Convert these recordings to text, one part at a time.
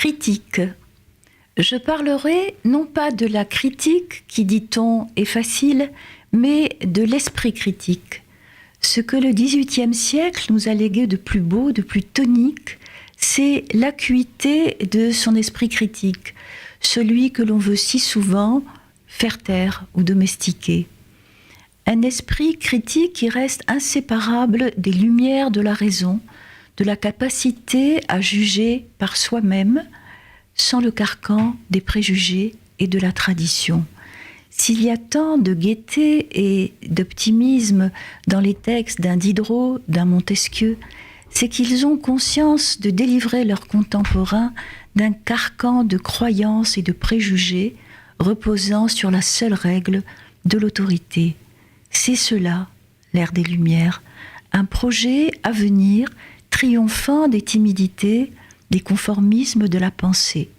Critique. Je parlerai non pas de la critique qui, dit-on, est facile, mais de l'esprit critique. Ce que le XVIIIe siècle nous a légué de plus beau, de plus tonique, c'est l'acuité de son esprit critique, celui que l'on veut si souvent faire taire ou domestiquer. Un esprit critique qui reste inséparable des lumières de la raison, de la capacité à juger par soi-même, sans le carcan des préjugés et de la tradition. S'il y a tant de gaieté et d'optimisme dans les textes d'un Diderot, d'un Montesquieu, c'est qu'ils ont conscience de délivrer leurs contemporains d'un carcan de croyances et de préjugés reposant sur la seule règle de l'autorité. C'est cela, l'ère des Lumières, un projet à venir triomphant des timidités, des conformismes de la pensée.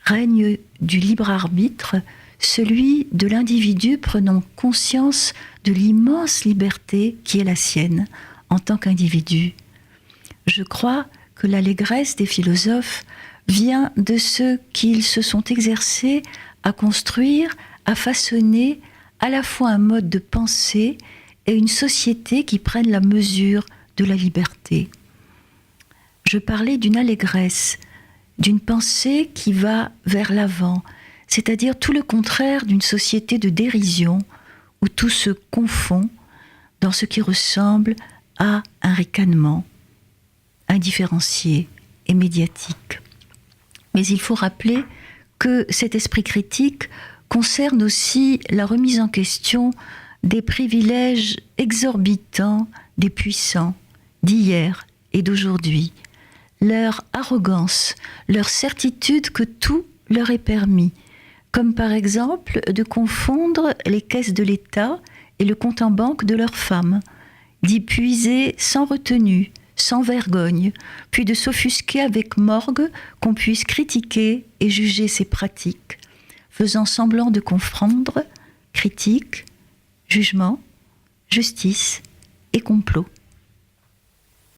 Règne du libre arbitre, celui de l'individu prenant conscience de l'immense liberté qui est la sienne en tant qu'individu. Je crois que l'allégresse des philosophes vient de ceux qu'ils se sont exercés à construire, à façonner à la fois un mode de pensée et une société qui prenne la mesure de la liberté. Je parlais d'une allégresse, d'une pensée qui va vers l'avant, c'est-à-dire tout le contraire d'une société de dérision où tout se confond dans ce qui ressemble à un ricanement indifférencié et médiatique. Mais il faut rappeler que cet esprit critique concerne aussi la remise en question des privilèges exorbitants des puissants d'hier et d'aujourd'hui, leur arrogance, leur certitude que tout leur est permis, comme par exemple de confondre les caisses de l'État et le compte en banque de leurs femmes, d'y puiser sans retenue, sans vergogne, puis de s'offusquer avec morgue qu'on puisse critiquer et juger ces pratiques, faisant semblant de confondre critique, jugement, justice et complot.